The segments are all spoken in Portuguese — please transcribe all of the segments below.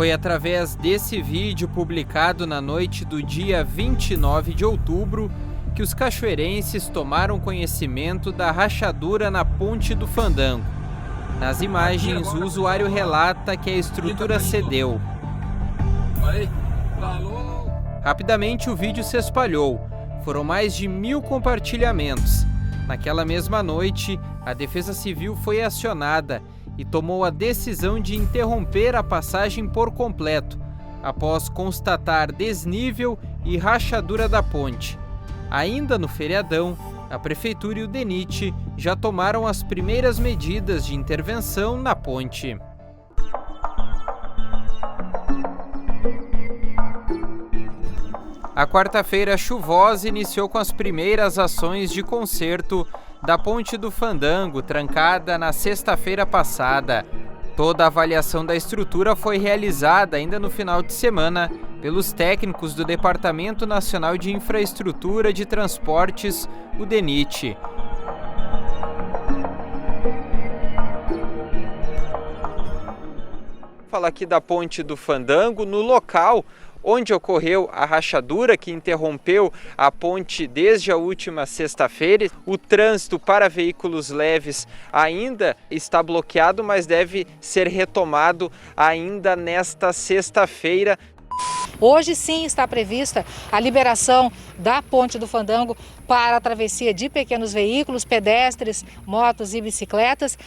Foi através desse vídeo publicado na noite do dia 29 de outubro que os cachoeirenses tomaram conhecimento da rachadura na Ponte do Fandango. Nas imagens, o usuário relata que a estrutura cedeu. Rapidamente o vídeo se espalhou. Foram mais de 1000 compartilhamentos. Naquela mesma noite, a Defesa Civil foi acionada e tomou a decisão de interromper a passagem por completo, após constatar desnível e rachadura da ponte. Ainda no feriadão, a Prefeitura e o DENIT já tomaram as primeiras medidas de intervenção na ponte. A quarta-feira chuvosa iniciou com as primeiras ações de conserto da Ponte do Fandango, trancada na sexta-feira passada. Toda a avaliação da estrutura foi realizada ainda no final de semana pelos técnicos do Departamento Nacional de Infraestrutura de Transportes, o DENIT. Vou falar aqui da Ponte do Fandango, no local onde ocorreu a rachadura que interrompeu a ponte desde a última sexta-feira. O trânsito para veículos leves ainda está bloqueado, mas deve ser retomado ainda nesta sexta-feira. Hoje sim está prevista a liberação da Ponte do Fandango para a travessia de pequenos veículos, pedestres, motos e bicicletas.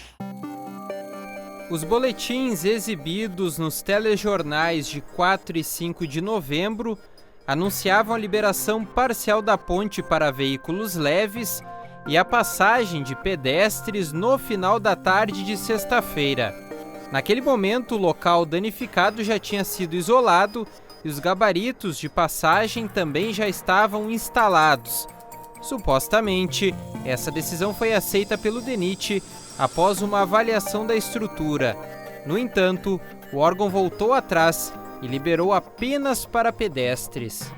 Os boletins exibidos nos telejornais de 4 e 5 de novembro anunciavam a liberação parcial da ponte para veículos leves e a passagem de pedestres no final da tarde de sexta-feira. Naquele momento, o local danificado já tinha sido isolado e os gabaritos de passagem também já estavam instalados. Supostamente, essa decisão foi aceita pelo DENIT após uma avaliação da estrutura. No entanto, o órgão voltou atrás e liberou apenas para pedestres.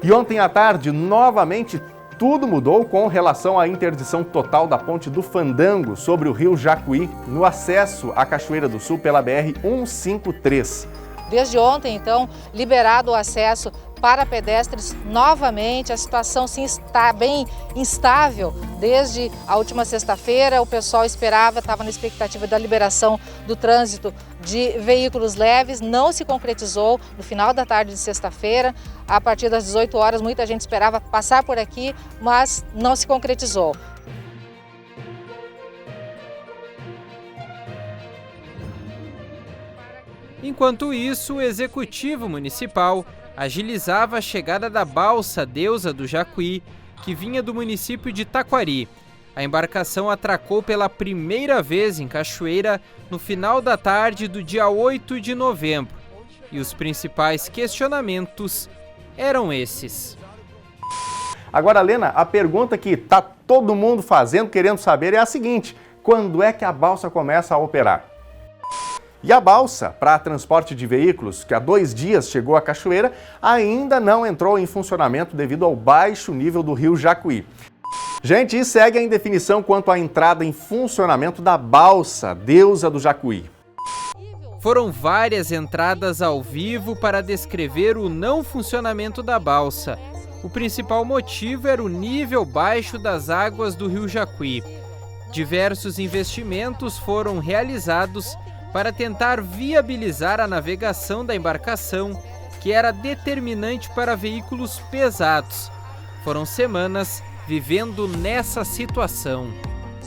E ontem à tarde, novamente, tudo mudou com relação à interdição total da Ponte do Fandango sobre o rio Jacuí, no acesso à Cachoeira do Sul pela BR-153. Desde ontem, então, liberado o acesso para pedestres novamente. A situação sim está bem instável. Desde a última sexta-feira, o pessoal estava na expectativa da liberação do trânsito de veículos leves. Não se concretizou no final da tarde de sexta-feira. A partir das 18 horas, muita gente esperava passar por aqui, mas não se concretizou. Enquanto isso, o Executivo Municipal agilizava a chegada da balsa Deusa do Jacuí, que vinha do município de Taquari. A embarcação atracou pela primeira vez em Cachoeira no final da tarde do dia 8 de novembro. E os principais questionamentos eram esses. Agora, Lena, a pergunta que está todo mundo fazendo, querendo saber, é a seguinte: quando é que a balsa começa a operar? E a balsa para transporte de veículos, que há 2 dias chegou à Cachoeira, ainda não entrou em funcionamento devido ao baixo nível do rio Jacuí. Gente, e segue a indefinição quanto à entrada em funcionamento da balsa Deusa do Jacuí. Foram várias entradas ao vivo para descrever o não funcionamento da balsa. O principal motivo era o nível baixo das águas do rio Jacuí. Diversos investimentos foram realizados para tentar viabilizar a navegação da embarcação, que era determinante para veículos pesados. Foram semanas vivendo nessa situação.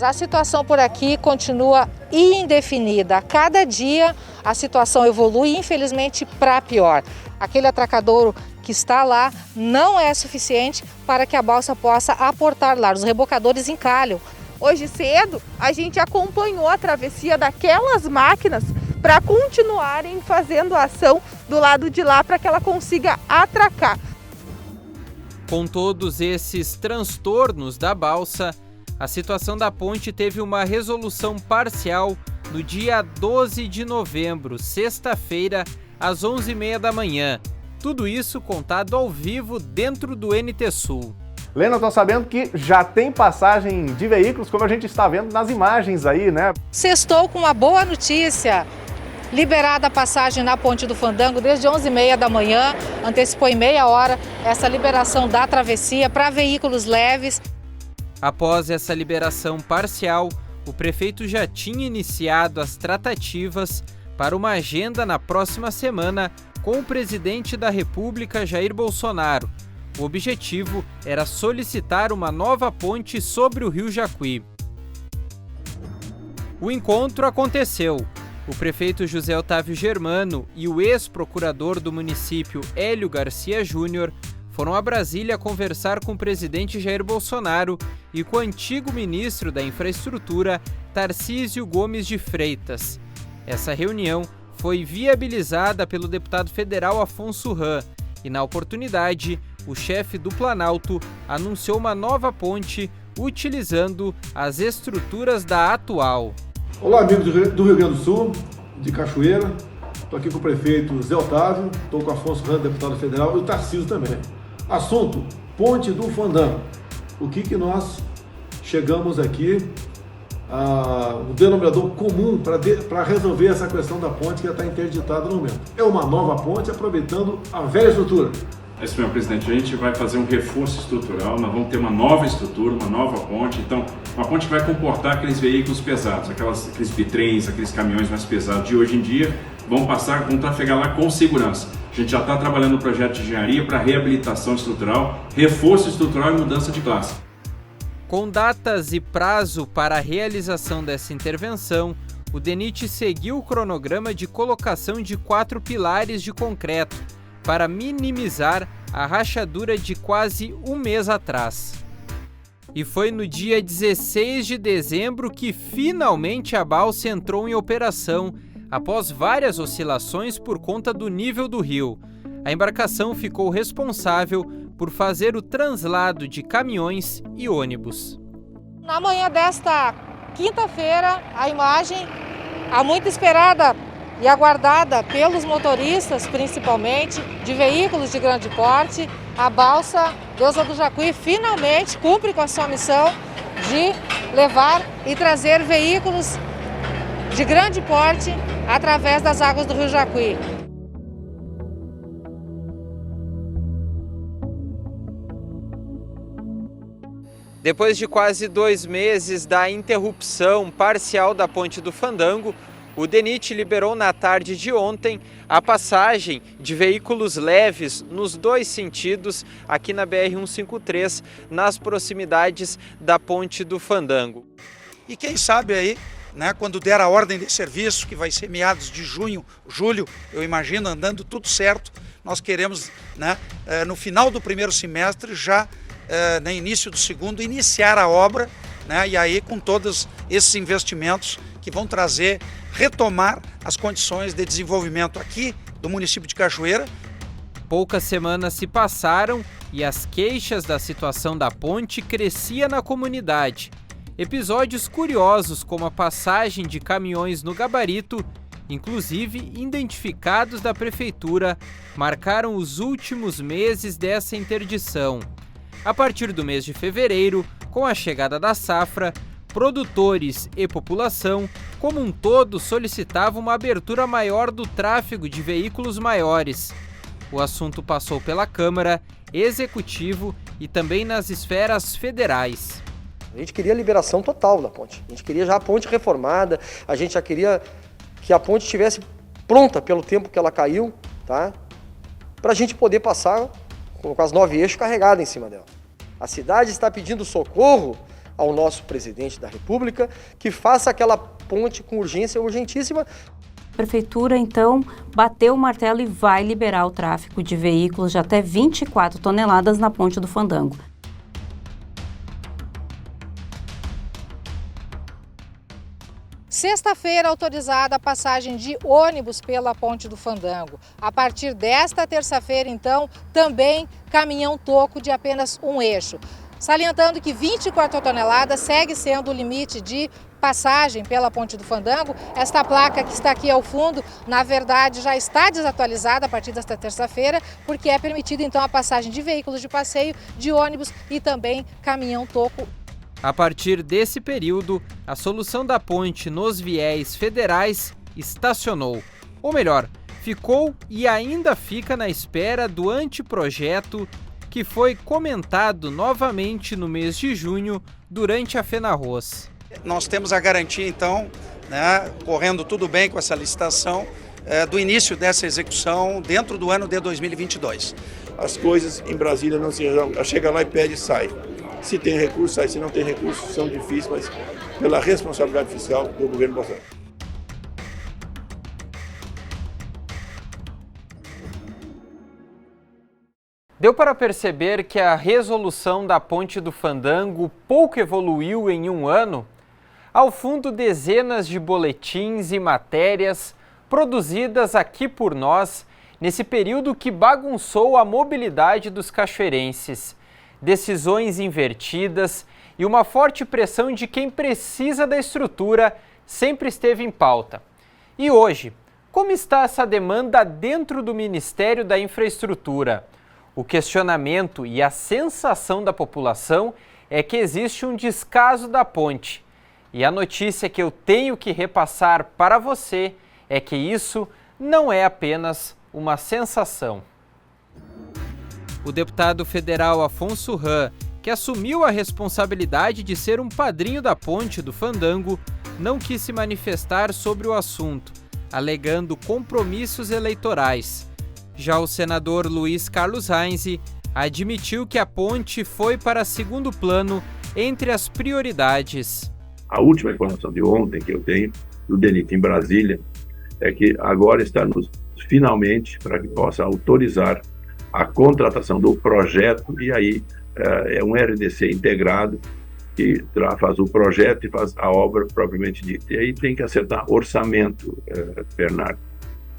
A situação por aqui continua indefinida. A cada dia a situação evolui, infelizmente, para pior. Aquele atracadouro que está lá não é suficiente para que a balsa possa aportar lá. Os rebocadores encalham. Hoje cedo, a gente acompanhou a travessia daquelas máquinas para continuarem fazendo a ação do lado de lá para que ela consiga atracar. Com todos esses transtornos da balsa, a situação da ponte teve uma resolução parcial no dia 12 de novembro, sexta-feira, às 11h30 da manhã. Tudo isso contado ao vivo dentro do NT Sul. Lena, eu tô sabendo que já tem passagem de veículos, como a gente está vendo nas imagens aí, né? Sextou com uma boa notícia. liberada a passagem na Ponte do Fandango desde 11h30 da manhã, antecipou em meia hora essa liberação da travessia para veículos leves. Após essa liberação parcial, o prefeito já tinha iniciado as tratativas para uma agenda na próxima semana com o presidente da República, Jair Bolsonaro. O objetivo era solicitar uma nova ponte sobre o Rio Jacuí. O encontro aconteceu. O prefeito José Otávio Germano e o ex-procurador do município, Hélio Garcia Júnior, foram a Brasília conversar com o presidente Jair Bolsonaro e com o antigo ministro da Infraestrutura, Tarcísio Gomes de Freitas. Essa reunião foi viabilizada pelo deputado federal Afonso Ram e, na oportunidade, o chefe do Planalto anunciou uma nova ponte utilizando as estruturas da atual. Olá, amigos do Rio Grande do Sul, de Cachoeira. Estou aqui com o prefeito Zé Otávio, estou com o Afonso Ram, deputado federal, e o Tarcísio também. Assunto, Ponte do Fandango. O que nós chegamos aqui, o denominador comum para resolver essa questão da ponte que já está interditada no momento. É uma nova ponte aproveitando a velha estrutura. Esse meu presidente, a gente vai fazer um reforço estrutural, nós vamos ter uma nova estrutura, uma nova ponte. Então, uma ponte que vai comportar aqueles veículos pesados, aqueles bitrens, aqueles caminhões mais pesados de hoje em dia, vão trafegar lá com segurança. A gente já está trabalhando no projeto de engenharia para reabilitação estrutural, reforço estrutural e mudança de classe. Com datas e prazo para a realização dessa intervenção, o DENIT seguiu o cronograma de colocação de 4 pilares de concreto para minimizar a rachadura de quase um mês atrás. E foi no dia 16 de dezembro que finalmente a balsa entrou em operação, após várias oscilações por conta do nível do rio. A embarcação ficou responsável por fazer o translado de caminhões e ônibus. Na manhã desta quinta-feira, a imagem, a muito esperada e aguardada pelos motoristas, principalmente, de veículos de grande porte, a balsa Deusa do Jacuí finalmente cumpre com a sua missão de levar e trazer veículos de grande porte através das águas do Rio Jacuí. Depois de quase 2 meses da interrupção parcial da Ponte do Fandango, o DENIT liberou na tarde de ontem a passagem de veículos leves nos 2 sentidos aqui na BR-153, nas proximidades da Ponte do Fandango. E quem sabe aí, né, quando der a ordem de serviço, que vai ser meados de junho, julho, eu imagino, andando tudo certo, nós queremos, né, no final do primeiro semestre, já no início do segundo, iniciar a obra, né, e aí com todos esses investimentos que vão retomar as condições de desenvolvimento aqui do município de Cachoeira. Poucas semanas se passaram e as queixas da situação da ponte cresciam na comunidade. Episódios curiosos, como a passagem de caminhões no gabarito, inclusive identificados da prefeitura, marcaram os últimos meses dessa interdição. A partir do mês de fevereiro, com a chegada da safra, produtores e população, como um todo, solicitavam uma abertura maior do tráfego de veículos maiores. O assunto passou pela Câmara, Executivo e também nas esferas federais. A gente queria a liberação total da ponte. A gente queria já a ponte reformada, a gente já queria que a ponte estivesse pronta pelo tempo que ela caiu, tá? Para a gente poder passar com as 9 eixos carregados em cima dela. A cidade está pedindo socorro ao nosso presidente da República que faça aquela ponte com urgência, urgentíssima. A Prefeitura, então, bateu o martelo e vai liberar o tráfego de veículos de até 24 toneladas na Ponte do Fandango. Sexta-feira, autorizada a passagem de ônibus pela Ponte do Fandango. A partir desta terça-feira, então, também caminhão-toco de apenas um eixo. Salientando que 24 toneladas segue sendo o limite de passagem pela Ponte do Fandango. Esta placa que está aqui ao fundo, na verdade, já está desatualizada a partir desta terça-feira, porque é permitida, então, a passagem de veículos de passeio, de ônibus e também caminhão-toco. A partir desse período, a solução da ponte nos viés federais estacionou. Ou melhor, ficou e ainda fica na espera do anteprojeto que foi comentado novamente no mês de junho durante a FENARROS. Nós temos a garantia, então, né, correndo tudo bem com essa licitação, do início dessa execução dentro do ano de 2022. As coisas em Brasília não se resolvem, chega lá e pede e sai. Se tem recurso, sai. Se não tem recurso, são difíceis, mas pela responsabilidade fiscal do governo Bolsonaro. Deu para perceber que a resolução da Ponte do Fandango pouco evoluiu em um ano? Ao fundo, dezenas de boletins e matérias produzidas aqui por nós nesse período que bagunçou a mobilidade dos cachoeirenses. Decisões invertidas e uma forte pressão de quem precisa da estrutura sempre esteve em pauta. E hoje, como está essa demanda dentro do Ministério da Infraestrutura? O questionamento e a sensação da população é que existe um descaso da ponte. E a notícia que eu tenho que repassar para você é que isso não é apenas uma sensação. O deputado federal Afonso Ram, que assumiu a responsabilidade de ser um padrinho da Ponte do Fandango, não quis se manifestar sobre o assunto, alegando compromissos eleitorais. Já o senador Luiz Carlos Reinze admitiu que a ponte foi para segundo plano entre as prioridades. A última informação de ontem que eu tenho do DENIT em Brasília é que agora está finalmente para que possa autorizar a contratação do projeto, e aí é um RDC integrado que faz o projeto e faz a obra propriamente dita. E aí tem que acertar orçamento, Bernardo.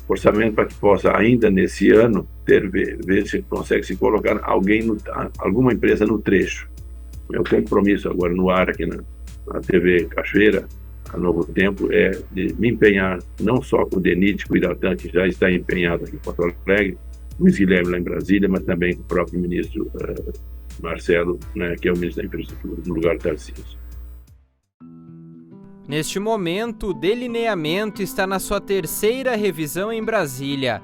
Orçamento para que possa, ainda nesse ano, ver se consegue se colocar alguma empresa no trecho. Meu compromisso agora no ar aqui na TV Cachoeira, a Novo Tempo, é de me empenhar não só com o DENIT, com o Idatan, que já está empenhado aqui em Porto Alegre, Luiz Guilherme lá em Brasília, mas também com o próprio ministro Marcelo, né, que é o ministro da Infraestrutura, no lugar de Tarcísio. Neste momento, o delineamento está na sua terceira revisão em Brasília.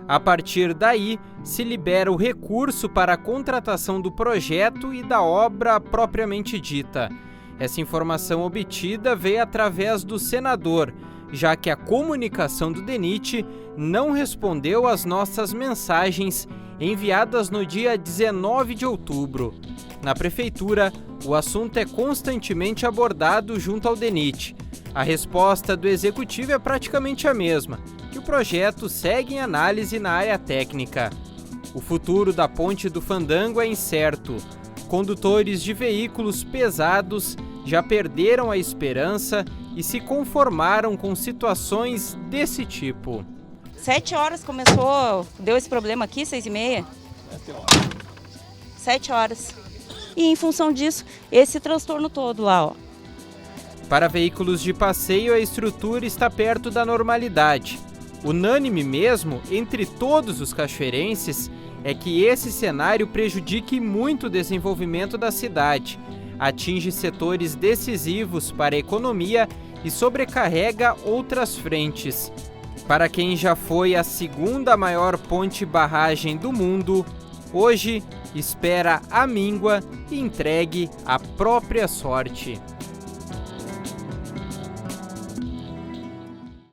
A partir daí, se libera o recurso para a contratação do projeto e da obra propriamente dita. Essa informação obtida veio através do senador, já que a comunicação do DENIT não respondeu às nossas mensagens enviadas no dia 19 de outubro. Na prefeitura, o assunto é constantemente abordado junto ao DENIT. A resposta do executivo é praticamente a mesma, que o projeto segue em análise na área técnica. O futuro da Ponte do Fandango é incerto. Condutores de veículos pesados já perderam a esperança e se conformaram com situações desse tipo. 7 horas começou, deu esse problema aqui, 6h30. 7 horas. E em função disso, esse transtorno todo lá, ó. Para veículos de passeio, a estrutura está perto da normalidade. Unânime mesmo, entre todos os cachoeirenses, é que esse cenário prejudique muito o desenvolvimento da cidade, atinge setores decisivos para a economia e sobrecarrega outras frentes. Para quem já foi a segunda maior ponte-barragem do mundo, hoje espera a míngua e entregue à própria sorte.